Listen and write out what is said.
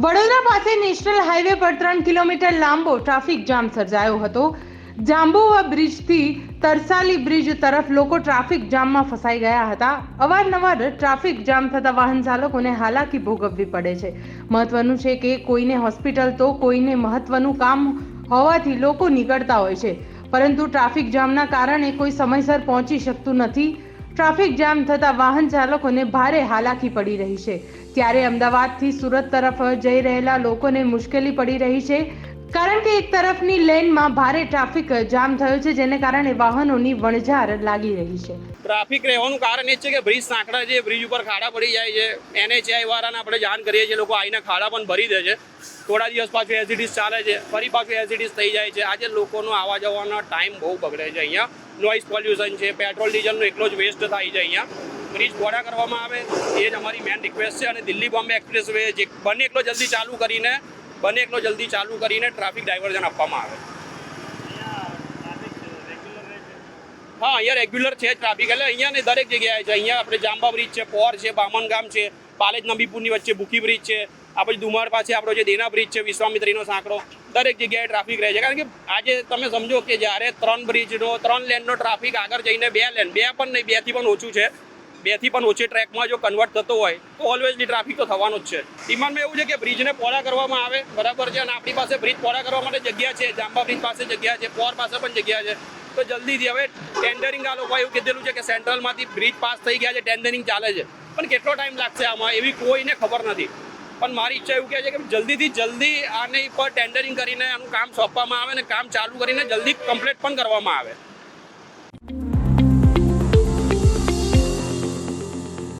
વડોદરા પાસે national highway પર 3 kilometre લાંબો ટ્રાફિક જામ સર્જાયો હતો. જાંબુવા બ્રિજથી તરસાલી બ્રિજ તરફ લોકો ટ્રાફિક જામમાં ફસાઈ ગયા હતા. અવારનવાર ટ્રાફિક જામ થતા વાહન ચાલકોને હાલાકી ભોગવવી પડે છે. મહત્વનું છે કે કોઈને હોસ્પિટલ તો કોઈને મહત્વનું કામ હોવાથી લોકો નીકળતા હોય છે, પરંતુ ટ્રાફિક જામના કારણે કોઈ સમયસર પહોંચી શકતું નથી. ટ્રાફિક જામ થતા વાહન ચાલકોને ભારે હાલાકી પડી રહી છે. ત્યારે અમદાવાદથી સુરત તરફ જઈ રહેલા લોકોને મુશ્કેલી પડી રહી છે, કારણ કે એક તરફની લેનમાં ભારે ટ્રાફિક જામ થયો છે, જેને કારણે વાહનોની વણઝાર લાગી રહી છે. ટ્રાફિક રહેવાનું કારણ એ છે કે બ્રિજ સાંકડા છે, બ્રિજ ઉપર ખાડા પડી જાય છે. NHAI વાળાને આપણે જાણ કરીએ છીએ, લોકો આવીને ખાડા પણ ભરી દે છે. થોડા દિવસ પાછું એસિડિસ ચાલે છે, ફરી પાછું એસિડિસ થઈ જાય છે. આજે લોકોનો આવવા જવાનો ટાઈમ બહુ બગડે છે. અહીંયા નોઇઝ પોલ્યુશન છે, પેટ્રોલ ડીઝલનો એકલો જ વેસ્ટ થાય છે. અહીંયા બ્રિજ પહોળા કરવામાં આવે એ જ અમારી મેન રિક્વેસ્ટ છે. અને દિલ્હી બોમ્બે એક્સપ્રેસ વે જે બને એટલો જલ્દી ચાલુ કરીને ટ્રાફિક ડાયવર્ઝન આપવામાં આવે. હા, અહીંયા રેગ્યુલર છે ટ્રાફિક. એટલે અહીંયા ને દરેક જગ્યાએ છે. અહીંયા આપણે જાંબા બ્રિજ છે, પોર છે, બામણગામ છે, પાલેજ નબીપુરની વચ્ચે ભૂખી બ્રિજ છે, આપણે દુમાર પાસે આપણો જે દેના બ્રિજ છે, વિશ્વામિત્રીનો સાંકડો, દરેક જગ્યાએ ટ્રાફિક રહે છે. કારણ કે આજે તમે સમજો કે જ્યારે 3 લેનનો ટ્રાફિક આગળ જઈને 2 લેન, 2 પણ નહીં, 2 થી પણ ઓછું છે, 2 થી પણ ઓછી ટ્રેકમાં જો કન્વર્ટ થતો હોય તો ઓલવેઝલી ટ્રાફિક તો થવાનું જ છે. ડિમાન્ડમાં એવું છે કે બ્રિજને પહોળા કરવામાં આવે, બરાબર છે. અને આપણી પાસે બ્રિજ પહોળા કરવા માટે જગ્યા છે, જાંબા બ્રિજ પાસે જગ્યા છે, પોર પાસે પણ જગ્યા છે. તો જલ્દીથી હવે ટેન્ડરિંગ આ લોકોએ એવું કીધેલું છે કે સેન્ટ્રલમાંથી બ્રિજ પાસ થઈ ગયા છે, ટેન્ડરિંગ ચાલે છે, પણ કેટલો ટાઈમ લાગશે આમાં એવી કોઈને ખબર નથી. પણ મારી ઈચ્છા એવું કહે છે કે જલ્દીથી જલ્દી આની પર ટેન્ડરિંગ કરીને આનું કામ સોંપવામાં આવે અને કામ ચાલુ કરીને જલ્દી કમ્પ્લીટ પણ કરવામાં આવે.